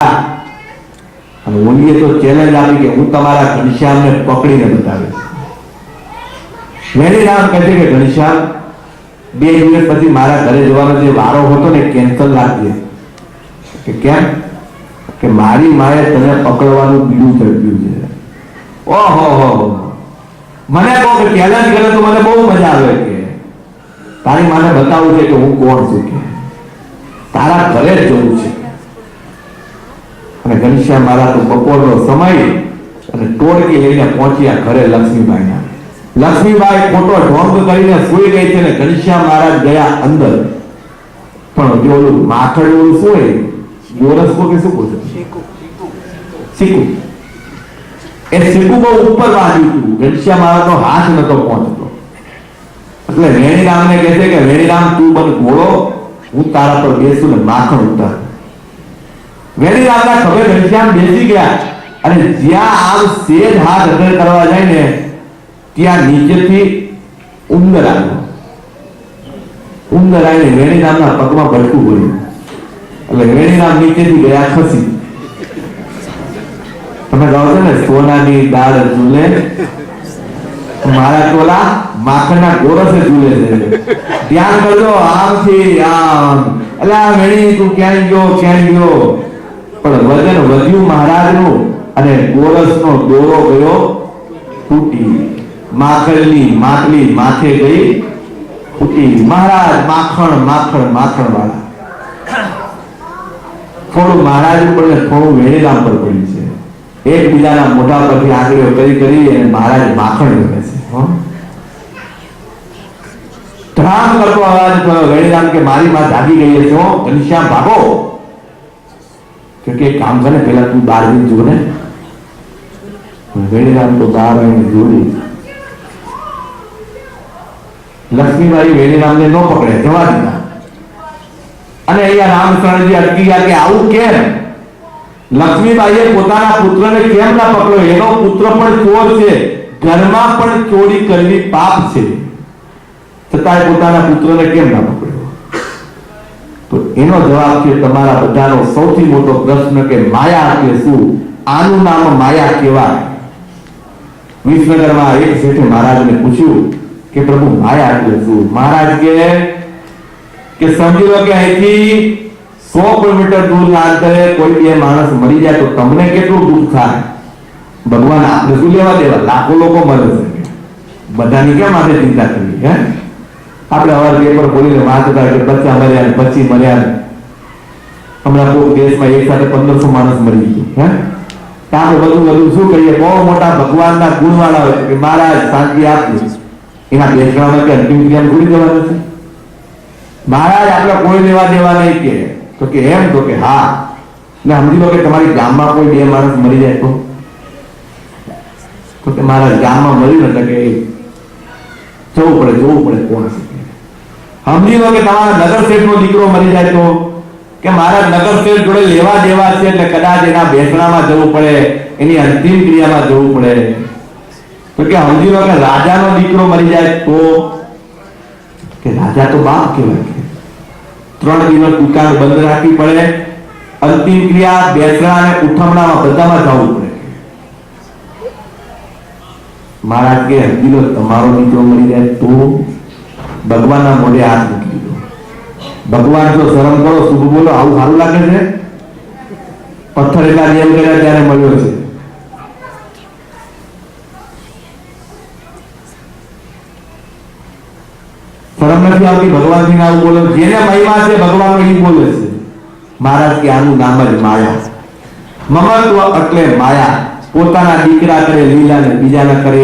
અને ઓલીએ તો ચેલેન્જ આપી કે હું તમારા ઘનશ્યામને પકડીને બતાવીશ. વેણીરામ કહે છે કે ઘનશ્યામ 2 દિવસ પછી મારા ઘરે જવાનો જે વારો હતો ને કેન્સલ રાખજે. કે કેમ? કે મારી માએ તને પકડવાનું બીડું ઝડપ્યું છે. ઓહો, મને કહો કે ચેલેન્જ કરે તો મને બહુ મજા આવે કે તારી માને બતાવવું છે કે હું કોણ છું, કે તારા ઘરે જ જવું છે. અને ઘનશ્યામ મારા તો બપોરનો સમય અને ટોળકી લઈને પહોંચ્યા ઘરે લક્ષ્મીબાઈના. લક્ષ્મીબાઈ ખોટો ઢોંગ કરીને સૂઈ ગઈ છે ને ઘનશ્યામ મહારાજ ગયા અંદર. પણ જો ઓલું માખડું શું હોય, ગોરસ કો કે શું બોલે, શીકુ, એ શીકુ બહુ ઉપર વાગ્યું હતું. ઘનશ્યામ મહારાજનો હાથ નતો પહોંચતો. એટલે વેણીરામને કહે છે કે વેણીરામ તું બન ઘોડો, હું તારા પર બેસું ને માખણ ઉતાર. વેણીરામના ખભે ઘનશ્યામ બેસી ગયા અને જ્યાં આમ સેજ હાથ હજર કરવા જાય ને ત્યાં નીચેથી ઉંદર આવ્યો. ઉંદર આવીને વેણીરામના પગમાં ભટકું પડ્યું. એટલે વેણીરામ નીચેથી ગયા ખસી. તમે કહો છો ને સોનાની દાળ ઝૂલે, મારા ટોલા માખણના ગોરસે ઝૂલે છે. ધ્યાન કરજો આમથી આમ. અલા વેણી તું ક્યાં ગયો? પણ વજન વધ્યું મહારાજનું અને ગોરસનો દોરો ગયો તૂટી. માખણની માટલી માથે ગઈ ફૂટી. મહારાજ માખણ વાળા. થોડું મહારાજ ઉપર ને થોડું વેણીરામ પર પડ્યું છે. એકબીજાના મોઢા પરથી આંગળીઓ કરી અને મહારાજ માખણ લખે છે. ધ્રામ કરતો અવાજ થયો. વેણીરામ કે મારી માં જાગી ગઈ છે. ઘનશ્યામ ભાગો. કે કામ કરે પેલા તું બહાર જઈને જો ને. વેણીરામ તો બહાર આવીને જોડી. લક્ષ્મીબાઈ વેણીરામને ન પકડે, જવા દીધા. અને અહીંયા રામચંદ્રજી અટકી ગયા કે આવું કેમ? લક્ષ્મીબાઈએ પોતાના પુત્રને કેમ ના પકડ્યો? એનો પુત્ર પણ ચોર છે, ઘરમાં પણ ચોરી કરવી પાપ છે, છતાંય પોતાના પુત્રને કેમ ના પકડ્યો? તો એનો જવાબ છે તમારા બધાનો સૌથી મોટો પ્રશ્ન કે માયા એટલે શું? આનું નામ માયા કહેવાય. વિસનગરમાં એક શેઠે મહારાજને પૂછ્યું કે પ્રભુ માયા એટલે શું? મહારાજ કે સમજી લો કે અહીંથી 100 કિલોમીટર દૂરના અંતરે કોઈ બે માણસ મરી જાય તો તમને કેટલું દુઃખ થાય? ભગવાન આપણે શું લેવા દેવા? લાખો લોકો મરે છે, બધાની કેમ આપણે ચિંતા કરવી? હે, આપણે અવાર પેપર ખોલીને વાંચતા કે બચ્ચા મર્યા પછી મર્યા. હમણાં કોઈ દેશમાં એક સાથે 1500 માણસ મરી ગયું. હે, આપણે બધું શું કહીએ? બહુ મોટા ભગવાનના ગુણવાળા હોય કે મહારાજ શાંતિ આપજો. એના બેસવામાં કે અંતિમ ક્રિયા ભૂલી જવાનું છે. મહારાજ આપણે કોઈ લેવા દેવા નહીં કે તો કે એમ તો કે હા. ને સમજી લો કે તમારી ગામમાં કોઈ 2 માણસ મરી જાય તો કે મારા ગામમાં મર્યું ને કે જોવું પડે કોણ છે. સમજી લો કે તમારા નગર શેઠનો દીકરો મરી જાય તો કે મારા નગર શેઠ જોડે લેવા દેવા છે એટલે કદાચ એના બેસણામાં જવું પડે, એની અંતિમ ક્રિયામાં જવું પડે. તો કે સમજી લો કે રાજાનો દીકરો મરી જાય તો કે રાજા તો બાપ કહેવાય. 3 દિવસ દુકાન બંધ રાખવી પડે, અંતિમ ક્રિયા બેસણા અને ઉઠમણામાં બધામાં જવું પડે. મહારાજ કે સમજી લો તમારો દીકરો મરી જાય તો ભગવાનના મોઢે હાથ મૂકી દીધો. ભગવાન જો શરમ કરો, શુભ બોલો, આવું સારું લાગે છે? પથ્થર એટલા નિયમ કર્યા ત્યારે મળ્યો છે. શરમ નથી આવતી ભગવાનજીને આવું બોલો? જેને મહિમા છે ભગવાન એ બોલે છે. મહારાજ કે આનું નામ જ માયા. મમત્વ એટલે માયા. પોતાના દીકરા કરે લીલા ને બીજાના કરે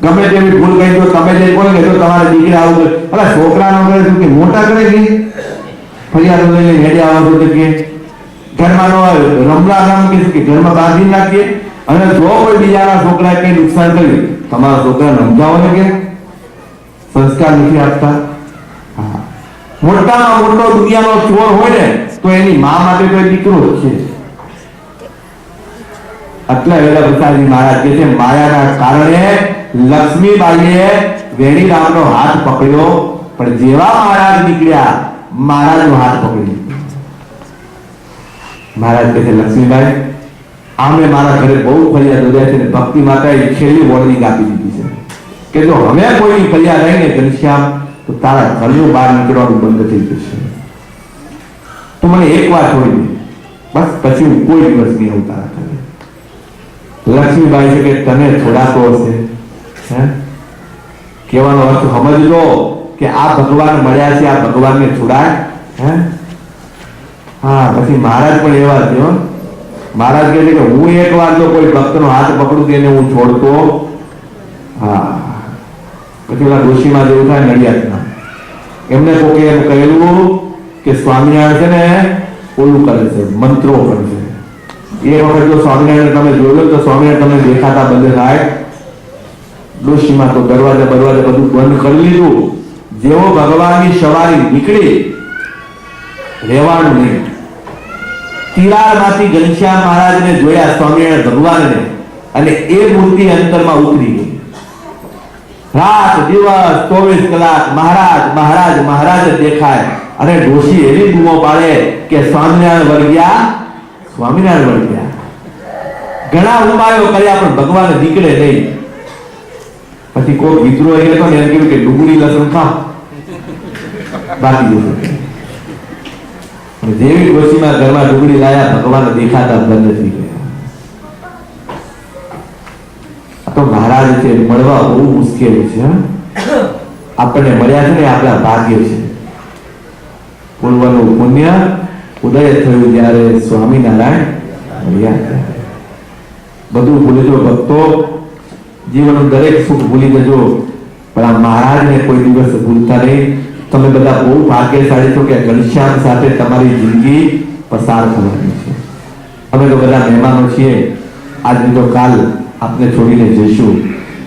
ગમે તેવી ભૂલ કરી દો. તમે જે બોલો કે તમારા દીકરા આવું અરે છોકરાનો કરે શું કે મોટા કરે કે ફરિયાદ લઈને હેડે આવો તો કે ઘરમાં નો રમલા રામ કે ઘરમાં બાંધી નાખીએ. અને જો કોઈ બીજાના છોકરા કઈ નુકસાન કર્યું, તમારા છોકરા સમજાવો ને કે સંસ્કાર નથી આપતા. મોટામાં મોટો દુનિયાનો ચોર હોય ને તો એની મા માટે તો દીકરો જ છે. એટલે વેલા પ્રસાદજી મહારાજ કે છે માયાના કારણે લક્ષ્મીબાઈએ વેણીરામનો હાથ પકડ્યો, પણ જેવા મહારાજ નીકળ્યા મહારાજનો હાથ પકડી લીધો. મહારાજ કહે છે, લક્ષ્મીબાઈ આમે મારા ઘરે બહુ ફરિયાદ રહ્યા છે, ભક્તિ માતાએ છેલ્લી વોર્નિંગ આપી દીધી છે કે જો હવે કોઈની ફરિયાદ આવી ને ઘનશ્યામ, તો તારા ઘરનું બહાર નીકળવાનું બંધ થઈ જશે. તું મને એક વાર છોડી દે, બસ પછી હું કોઈ દિવસ નહીં આવું તારા ઘરે. લક્ષ્મીબાઈ છે કે તને છોડાતો હશે, હે? કહેવાનો અર્થ સમજજો કે આ ભગવાન મળ્યા છે, આ ભગવાનને છોડાય, હે? હા, પછી મહારાજ પણ એવા છે. મહારાજ કહે છે કે હું એક વાર જો કોઈ ભક્તનો હાથ પકડું તેને હું છોડતો, હા. પછી ઓલા ડોશીમાં જેવું થાય નડિયાદમાં, એમને કોકે એમ કહેલું કે સ્વામિનારાયણ છે ને ઓલું કરે છે, મંત્રો કરે છે. એ વખત જો સ્વામિનારાયણ તમે જોયું તો સ્વામિનારાયણ તમને દેખાતા બંધ થાય. ડોશીમાં તો દરવાજા બધું બંધ કરી લીધું. જેવો ભગવાનની સવારી નીકળી, રહેવાનું નહીં. તિરાડમાંથી ઘનશ્યામ મહારાજને જોયા, સ્વામિનારાયણ ભગવાનને, અને એ મૂર્તિ અંતરમાં ઉતરી ગઈ. રાત દિવસ 24 કલાક મહારાજ મહારાજ મહારાજ દેખાય. અને ડોશી એવી બૂમો પાડે કે સ્વામિનારાયણ વર્ગ્યા, સ્વામિનારાયણ વર્ગ્યા. ઘણા ઉપાયો કર્યા પણ ભગવાન નીકળે નહીં. પછી કોઈ વિદ્રોહ હતો ને એમ કહ્યું કે ડુંગળી લસણ ખા, બાકી જશે. જેવી ડોશીમાં ઘરમાં ડુંગળી લાયા, ભગવાન દેખાતા બંધ થઈ ગયા. તો મહારાજ છે મળવા બહુ મુશ્કેલ છે. આપણને મળ્યા છે ને આપણા ભાગ્ય છે. પૂર્વનું પુણ્ય ઉદય થયું જ્યારે સ્વામિનારાયણ મળ્યા. બધું ભૂલી જજો ભક્તો, જીવનનું દરેક સુખ ભૂલી જજો, પણ આ મહારાજને કોઈ દિવસ ભૂલતા નહીં. તમે બધા બહુ ભાગ્યશાળી છો કે ઘનશ્યામ સાથે તમારી જિંદગી પસાર કરવાની છે. અમે તો બધા મહેમાનો છીએ, આજની તો કાલ આપને છોડીને જઈશું,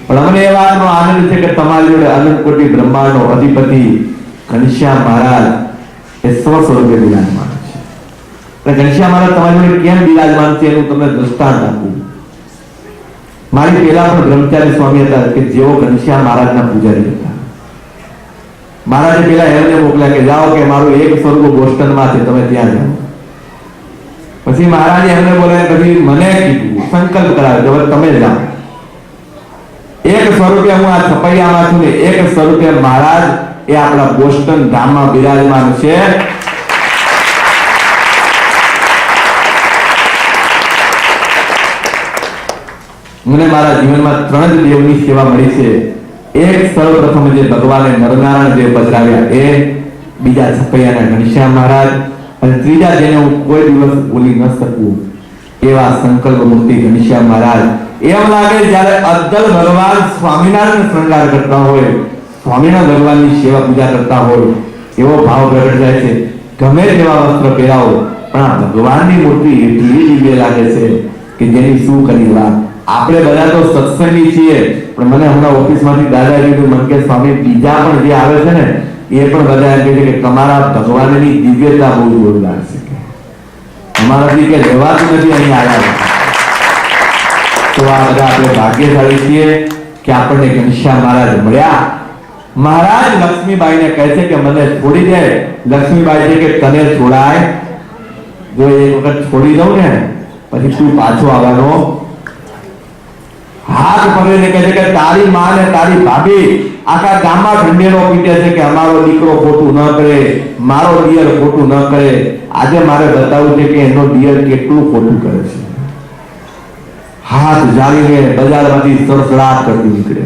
પણ અમને એ વાતનો આનંદ છે કે તમારી જોડે અનંત કોટી બ્રહ્માંડનો અધિપતિ ઘનશ્યામ મહારાજ એ સ્વસ્વરૂપે બિરાજમાન છે. ઘનશ્યામ મહારાજ તમારી જોડે કેમ બિરાજમાન છે એનું તમને દ્રષ્ટાંત આપું. મારી પહેલા પણ બ્રહ્મચારી સ્વામી હતા કે જેઓ ઘનશ્યામ મહારાજના પૂજારી હતા. મહારાજે પેલા એમને મોકલ્યા કે જાઓ કે મારું એક સ્વરૂપ બોસ્ટનમાં છે, તમે ત્યાં જાઓ. પછી મહારાજે એમને બોલાવ્યા, પછી મને કીધું, સંકલ્પ કરાવ્યો કે તમે જાઓ. એક સ્વરૂપે હું આ છપૈયામાં છું ને એક સ્વરૂપે મહારાજ એ આપણા બોસ્ટન ધામમાં બિરાજમાન છે. મને મારા જીવનમાં 3 જ દેવની સેવા મળી છે. એક સર્વપ્રથમ જે ભગવાને નરનારાયણ દેવ પધરાવ્યા એ, બીજા છપૈયાના ઘનશ્યામ મહારાજ, અને ત્રીજા જેને હું કોઈ દિવસ ભૂલી ન શકું એવા સંકલ્પ મૂર્તિ ઘનશ્યામ મહારાજ. એમ લાગે જ્યારે અદ્દલ ભગવાન સ્વામિનારાયણ શૃંગાર કરતા હોય, સ્વામિનારાયણ ભગવાનની સેવા પૂજા કરતા હોય એવો ભાવ પ્રગટ થાય છે. ગમે તેવા વસ્ત્ર પહેરાવો પણ આ ભગવાનની મૂર્તિ એટલી દિવ્ય લાગે છે કે જેની શું કરી વાત. આપણે બધા તો સત્સંગી છીએ, પણ મને હમણાં ઓફિસમાંથી દાદા કીધું, મને કે સ્વામી બીજા પણ જે આવે છે ને એ પણ બધા એમ કહે છે કે તમારા ભગવાનની દિવ્યતા બહુ જોરદાર છે. અમારાથી કે રહેવાતું નથી અહીં આવ્યા. તો આ બધા આપણે ભાગ્યશાળી છીએ કે આપણને ઘનશ્યામ મહારાજ મળ્યા. મહારાજ લક્ષ્મીબાઈને કહે છે કે મને છોડી દે. લક્ષ્મીબાઈ છે કે તને છોડાય, જો એક વખત છોડી દઉં ને પછી તું પાછો આવવાનો. હાથ પકડીને કહે છે કે તારી માં ને તારી ભાભી આખા ગામમાં ઢંઢેરો પીટે છે કે અમારો દીકરો ખોટું ન કરે, મારો દિયર ખોટું ન કરે. આજે મારે બતાવવું છે કે એનો દિયર કેટલું ખોટું કરે છે. હાથ જાળીને બજારમાંથી સડસડાટ કરતી નીકળે.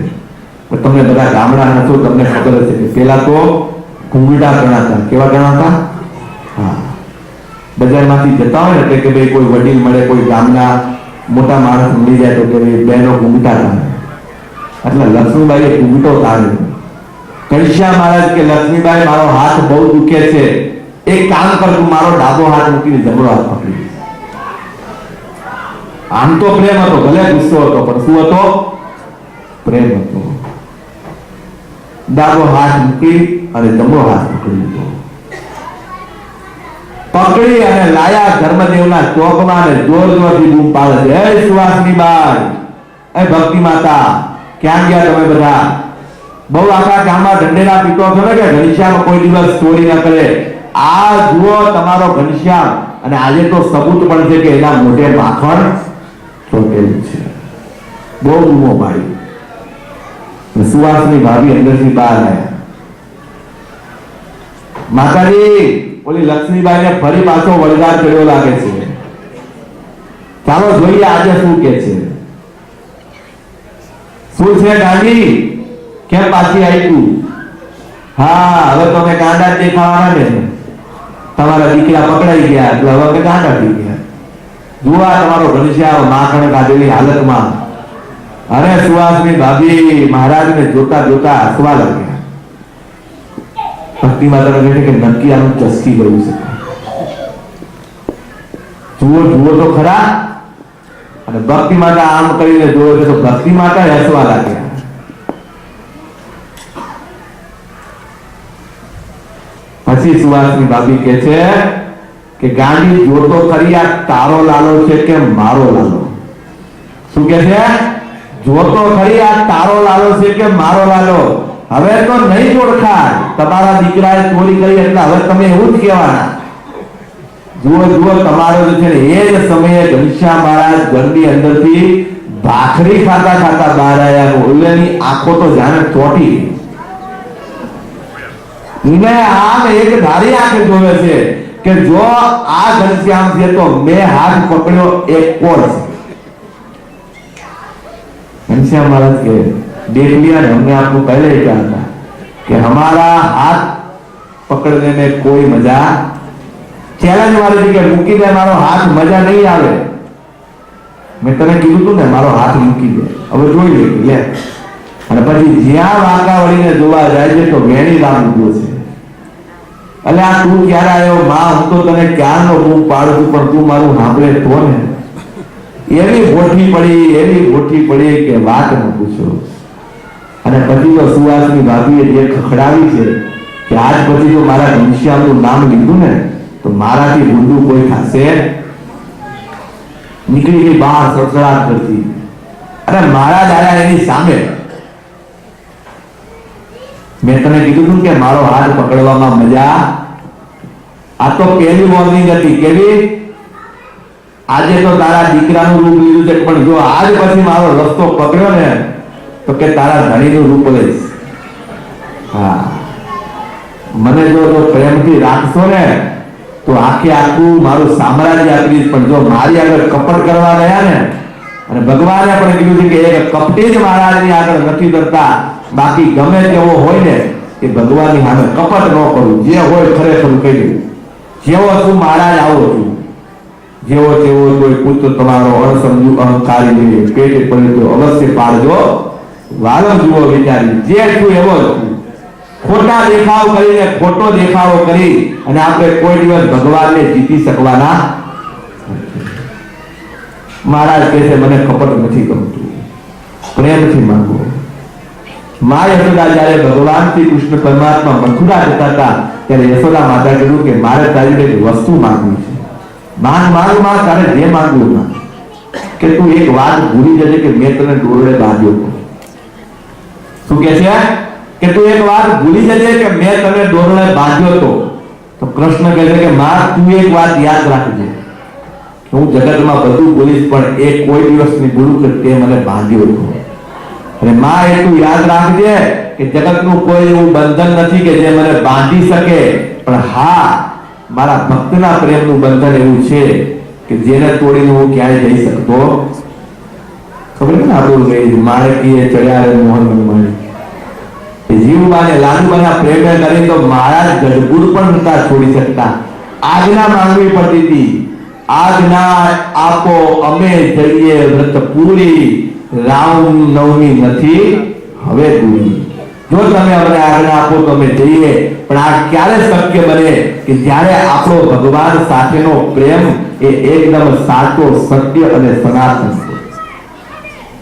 તમને બધા ગામડા નથી, તમને ખબર છે કે પેલા તો ઘૂંઘટા ગણાતા. કેવા ગણાતા? હા, બજારમાંથી જતા હોય ને કે ભાઈ કોઈ વડીલ મળે, કોઈ ગામના મોટા માણસ મળી જાય તો કે બહેનો ઘૂંઘટા તાણે. એટલે લક્ષ્મીબાઈએ ઘૂંઘટો તાણ્યો. ઘનશ્યામ મહારાજ કે લક્ષ્મીબાઈ મારો હાથ બહુ દુખે છે, એક કામ કર, તું મારો ડાબો હાથ મૂકીને જમણો હાથ પકડી. આમ તો પ્રેમ હતો, ભલે ગુસ્સો હતો, પણ શું હતો? પ્રેમ હતો. ડાબો હાથ મૂકી અને જમણો હાથ પકડી લીધો. પકડી અને લાયા ધર્મદેવના ચોકમાં અને જોર જોરથી બૂમ પાડે છે, હે સુવાસની બાઈ, હે ભક્તિ માતા, ક્યાં ગયા તમે બધા? બહુ આખા ગામમાં ઢંઢેરા પીટો છો ને કે ઘનશ્યામ કોઈ દિવસ ચોરી ન કરે. આ જુઓ તમારો ઘનશ્યામ અને આજે તો સબૂત પણ છે કે એના મોઢે માખણ ચોટેલું છે. બહુ બૂમો પાડી. સુવાસની ભાભી અંદરથી બહાર આવ્યા. માતાજી, ઓલી લક્ષ્મીબાઈને ફરી પાછો વળગાર ચડ્યો લાગે છે. ચાલો જોઈએ આજે શું કે છે. શું છે ગાંધી? કેમ પાછી આવી? હા, હવે તમે ગાંડા જ દેખાવાના ને. તમારા દીકરા પકડાઈ ગયા એટલે હવે અમે ગાંડા થઈ ગયા. જુઓ તમારો ઘનશ્યામ માખણ કાઢેલી હાલતમાં. અરે સુવાસની ભાભી મહારાજને જોતા જોતા હસવા લાગ્યા. ભક્તિ માતા કહે છે કે નક્કી આનું ચસકી ગયું છે. જુઓ જુઓ તો ખરા. અને ભક્તિ માતા આમ કરીને જોવે છે તો ભક્તિ માતા હસવા લાગ્યા. પછી સુવાસની ભાભી કહે છે કે ગાંડી જોતો ખરી આ તારો લાલો છે કે મારો લાલો? શું કે છે? જોતો ખરી આ તારો લાલો છે કે મારો લાલો? હવે તો નહીં ઓળખાય. તમારા દીકરાએ ચોરી કરી એટલે હવે તમે એવું જ કહેવાના. જુઓ જુઓ, તમારો જે છે ને એ જ સમયે ઘનશ્યામ મહારાજ ઘરની અંદરથી ભાખરી ખાતા ખાતા બહાર આવ્યા. ઓલેની આંખો તો જાણે ચોટી. એને આમ એક ધારી આંખે જોવે છે કે જો આ ઘનશ્યામ છે તો મેં હાથ પકડ્યો એક કોર છે. घनश्याम महाराज के देख लिया ने, हमने आपको पहले ही कहा था कि हमारा हाथ पकड़ने में कोई मजा, चैलेंज मारी थी कि मूकी दे मारो हाथ मजा नहीं आवे. मैं तने कीधुं तुं ने मारो हाथ मूकी दे. હવે જોઈ લે. અને પછી જ્યાં વાંકા વળીને જોવા જાય છે તો વેણી રામ ઉભો છે. એટલે આ તું ક્યારે આવ્યો? માં, હું તો તને ક્યારનો બૂમ પાડું છું પણ તું મારું સાંભળે તો ને. એવી ગોઠી પડી કે વાત ન પૂછો. અને પછી તો સુવાસની ભાભીએ જે ખખડાવી છે કે આજ પછી જો મારા ઘનશ્યામનું નામ લીધું ને તો મારાથી ઊંધું કોઈ થશે. નીકળી ગઈ બહાર સડસડાટ કરતી. અને મારા દાદા એની સામે. મેં તને કીધું હતું કે મારો હાથ પકડવામાં મજા. આ તો પહેલી વોર્નિંગ હતી. કેવી? આજે તો તારા દીકરાનું રૂપ લીધું છે પણ જો આજ પછી મારો રસ્તો પકડ્યો ને તો કે તારા ધણીનું રૂપ લઈશ. હા, મને જો પ્રેમથી રાખશો ને તો આખે આખું મારું સામ્રાજ્ય આપીશ. પણ જો મારી આગળ કપટ કરવા ગયા ને, અને ભગવાને પણ કીધું છે કે એક કપટી જ મહારાજની આગળ નથી કરતા. બાકી ગમે તેવો હોય ને એ ભગવાનની સામે કપટ ન કરું. જે હોય ખરેખર કહી દઉં. જેવો છું મહારાજ આવો છું. જેવો તેવો કોઈ પુત્ર તમારો અણસમજુ અહંકારી પેટે પડે તો અવશ્ય પાડજો. વાલો જુઓ વિચારી. જે છું એવો જ છું. ખોટા દેખાવ કરીને ખોટો દેખાવો કરી અને આપણે કોઈ દિવસ ભગવાનને જીતી શકવાના. મહારાજ કહે છે મને કપટ નથી ગમતું, પ્રેમથી માંગો. મા યશોદા જયારે ભગવાન શ્રી કૃષ્ણ પરમાત્મા મથુરા જતા હતા ત્યારે યશોદા માતા કીધું કે મારે તારી એક વસ્તુ માંગવી છે. માંગ માં તારે જે માંગવું ના, કે તું એક વાત ભૂલી જજે કે મેં તને દોરડે બાંધ્યો. શું કે છે? કે તું એક વાત ભૂલી જજે કે મેં તને દોરડે બાંધ્યો તો કૃષ્ણ કહે છે કે માં તું એક વાત યાદ રાખજે કે હું જગતમાં બધું બોલીશ પણ એ કોઈ દિવસ નહીં ભૂલું કે તે મને બાંધ્યો હતો. અને માં એટલું યાદ રાખજે કે જગતનું કોઈ એવું બંધન નથી કે જે મને બાંધી શકે, પણ હા મારા ભક્તના પ્રેમનું બંધન એવું છે કે જેને તોડીને હું ક્યાંય જઈ શકતો. ખબર છે ને આપણું માણકીએ ચડ્યા રે મોહન મનમાણી. જીવબાને લાલુબાના પ્રેમે કરી તો મહારાજ ગઢપુર પણ નતા છોડી શકતા. આજ્ઞા માંગવી પડતી હતી. આજ્ઞા આપો અમે જઈએ વ્રત પૂરી, રામ નવમી નથી હવે પૂરી. જો તમે અમને આજ્ઞા આપો તો અમે જઈએ. પણ આ ક્યારે શક્ય બને કે જ્યારે આપણો ભગવાન સાથેનો પ્રેમ એ એકદમ સાચો, સત્ય અને સનાતન.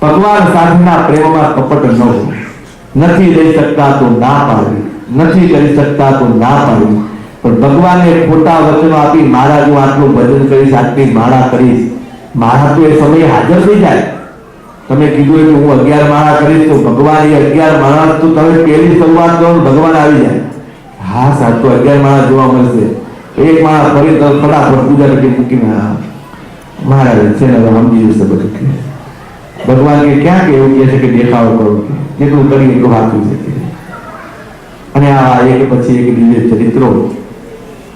ભગવાન સાથેના પ્રેમમાં કપટ ન હોય. નથી લઈ શકતા તો ના પાડવી, નથી કરી શકતા તો ના પાડવી. પણ ભગવાનને ખોટા વચનો આપી મારા જો આટલું ભજન કરીશ, આટલી માળા કરીશ, મારા તો એ સમયે હાજર થઈ જાય. તમે કીધું કે હું 11 માળા કરીશ તો ભગવાન એ 11 માળા તો તમે પહેલી શરૂઆત કરો ભગવાન આવી જાય. હા સાહેબ તો 11 માળા જોવા મળશે. એક માણસ ફરી તો ફટાફટ પૂજા પેટી મૂકીને મહારાજ છે ને સમજી જશે બધું કે ભગવાન કે ક્યાં કે એવું કહે છે કે દેખાવો કરો કે જેટલું કરી એટલું હાથું છે કે અને આ એક પછી એક દિવ્ય ચરિત્રો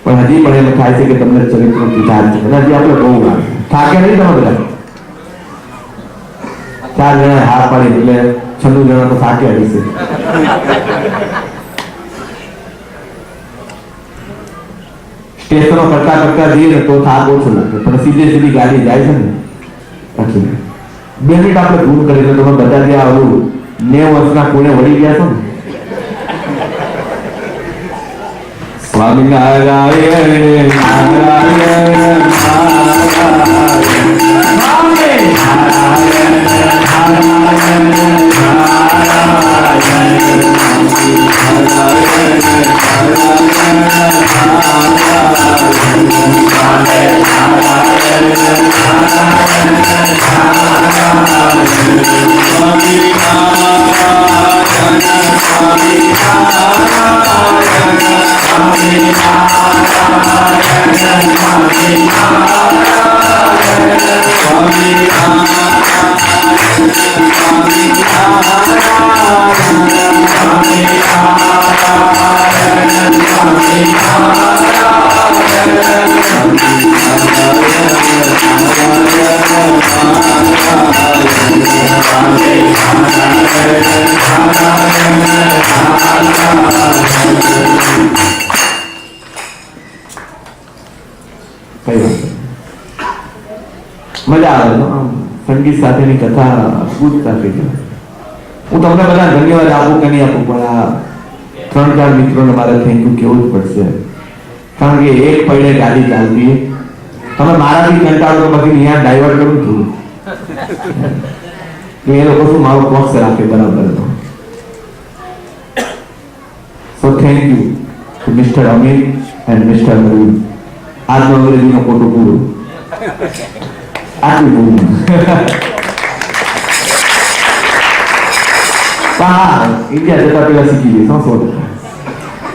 પણ હજી પણ એમ થાય છે કે તમને ચરિત્રો કીધા છે હજી આપણે બહુ વાર થાકે નહીં તમે બધા 4 જણા હાથ પાડી એટલે 96 જણા તો થાકે હશે સ્ટેશનો કરતા કરતા જઈએ ને તો થાક ઓછો લાગે પણ સીધી ગાડી જાય છે ને પછી 2 મિનિટ આપણે દૂર કરી તો તમે બધા ત્યાં આવું 90 વર્ષના કોને વળી ગયા છો ને સ્વામિનારાયણ નારાયણ મજા આવે સંગીત સાથેની કથા અદભુત સાથે હું તમને બધા ધન્યવાદ આપું કે નહીં આપું પણ આ 3-4 મિત્રોને મારે થેન્ક યુ કેવું જ પડશે કારણ કે એક પૈડે ગાડી ચાલતી તમે મારાથી કંટાળો તો પછી અહીંયા ડાયવર્ટ કરું છું એ લોકો શું મારો પક્ષ રાખે બરાબર so thank you to mister Amit and mister Naveen આજનો અંગ્રેજીનો ખોટું પૂરું આટલું પૂરું ઇન્ડિયા જતા પેલા શીખી ગઈ શું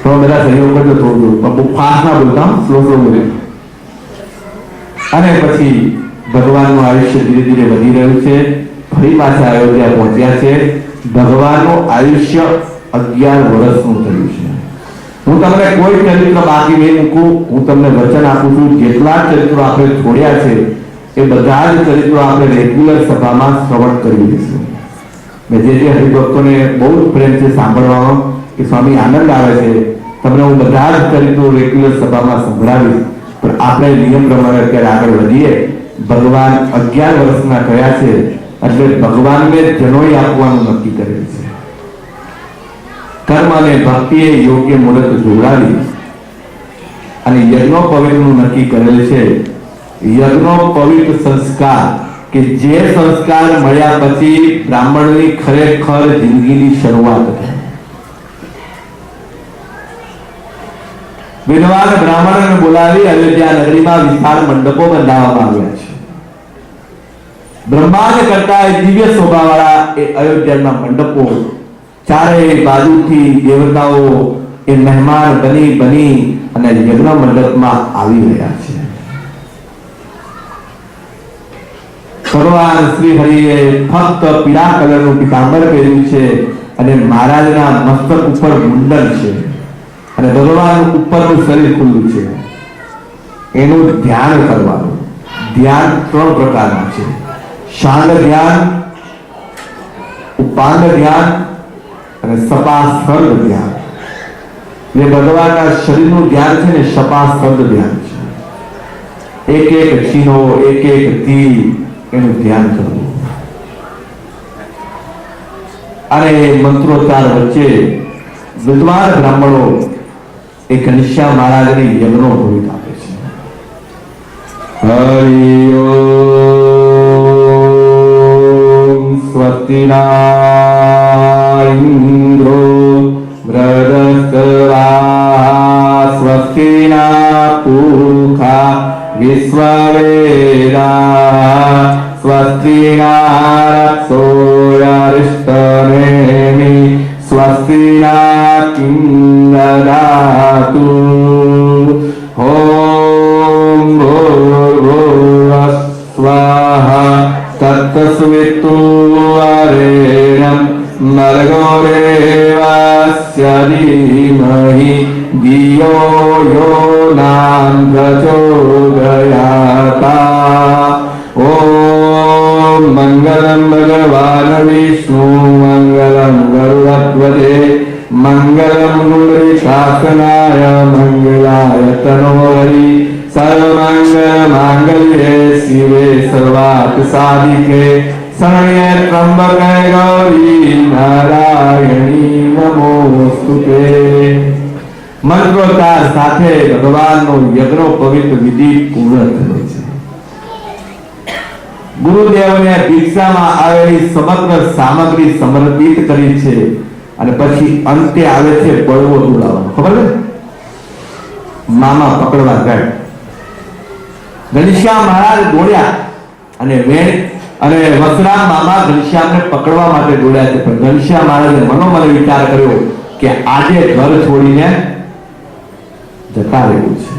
તો બધા સહયોગ કરજો થોડું પણ બહુ ફાસ્ટ ના બોલતા સ્લો બોલે અને પછી ભગવાનનું આયુષ્ય ધીરે ધીરે વધી રહ્યું છે ફરી પાછા અયોધ્યા પહોંચ્યા છે ભગવાનનું આયુષ્ય 11 વર્ષનું થયું છે હું તમને કોઈ ચરિત્ર બાકી નહીં મૂકું હું તમને વચન આપું છું જેટલા ચરિત્રો આપણે છોડ્યા છે એ બધા જ ચરિત્રો આપણે રેગ્યુલર સભામાં શ્રવણ કરી દઈશું મેં જે હરિભક્તોને બહુ જ પ્રેમ છે સાંભળવાનો કે સ્વામી આનંદ આવે છે તમને હું બધા જ ચરિત્રો રેગ્યુલર સભામાં સંભળાવીશ પણ આપણે નિયમ પ્રમાણે અત્યારે આગળ વધીએ ભગવાન 11 વર્ષના થયા છે એટલે ભગવાનને જનોઈ આપવાનું નક્કી કરેલ છે કર્મ અને ભક્તિએ યોગ્ય મુહૂર્ત જોડાવી અને યજ્ઞોપવિતનું નક્કી કરેલ છે યજ્ઞોપવિત સંસ્કાર કે જે સંસ્કાર મળ્યા પછી બ્રાહ્મણની ખરેખર જિંદગીની શરૂઆત થાય વિદ્વાન બ્રાહ્મણોને બોલાવી અયોધ્યા નગરીમાં વિશાળ મંડપો બંધાવવામાં આવ્યા છે બ્રહ્માંડ કરતા દિવ્ય શોભાવાળા એ અયોધ્યાના મંડપો ચારે બાજુથી દેવતાઓ એ મહેમાન બની અને યજ્ઞ મંડપમાં આવી રહ્યા છે ભગવાન શ્રી હરિએ ફક્ત પીળા કલરનું પીતાંબર પહેર્યું છે અને મહારાજના મસ્તક ઉપર મુંડન છે અને ભગવાન ઉપરનું શરીર ખુલ્લું છે એનું ધ્યાન કરવાનું ધ્યાન 3 પ્રકારના છે શાંગ ધ્યાન ઉપાંગ ધ્યાન અને સપાસર્ગ ધ્યાન જે ભગવાનના શરીરનું ધ્યાન છે ને સપાસર્ગ ધ્યાન છે એક એક ચિહ્નો એક એક તીર એનું ધ્યાન કરવું અને મંત્રોચ્ચાર વચ્ચે વિદ્વાન બ્રાહ્મણો એ ઘનશ્યામ મહારાજને યજ્ઞો ભૂમિત આપે છે હરિ ઓમ સ્વસ્તિના ઇન્દ્રો વૃહસ્પતિર્વા સ્વસ્તિના પૂષા વિશ્વવેદા સ્વસ્તિના રક્ષોયરિષ્ટનેમિ સ્વસ્તિના કિંદદાતુ ઓમ ભૂર્ભુવઃ સ્વાહા તત્સવિતુર્વરેણ્યં ભર્ગો દેવસ્ય ધીમહિ ધિયો યો નામ પ્રચોદયાત. ઓમ મંગલમ ભગવાન વિષ્ણુ મંગલમ ગરુડધ્વજે મંગલમ ગુણશાસનાય મંગલાય તનોહરિ સર્વમંગલ માંગલ્યે શિવે સર્વાર્થ સાધિકે શરણ્યે ત્રંબકે ગૌરી નારાયણી નમોસ્તુતે. મંત્રોચ્ચાર સાથે ભગવાનનો યજ્ઞ પવિત્ર વિધિ પૂર્ણ થયો છે. ગુરુદેવને ભિક્ષામાં આવેલી સમગ્ર સામગ્રી સમર્પિત કરી છે અને પછી અંતે આવે છે બળવો ઢોળાવવાનો. ખબર છે? મામા પકડવા ગયા. ઘનશ્યામ મહારાજ દોડ્યા અને વસરામ મામા ઘનશ્યામને પકડવા માટે દોડ્યા છે, પણ ઘનશ્યામ મહારાજે મનોમન વિચાર કર્યો કે આજે ઘર છોડીને જતા રહેવું છે.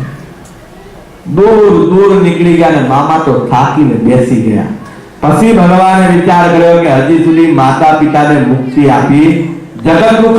દૂર દૂર નીકળી ગયા અને મામા તો થાકીને બેસી ગયા. પછી ભગવાને વિચાર કર્યો કે હજી સુધી માતા પિતાને મુક્તિ આપી જગતનું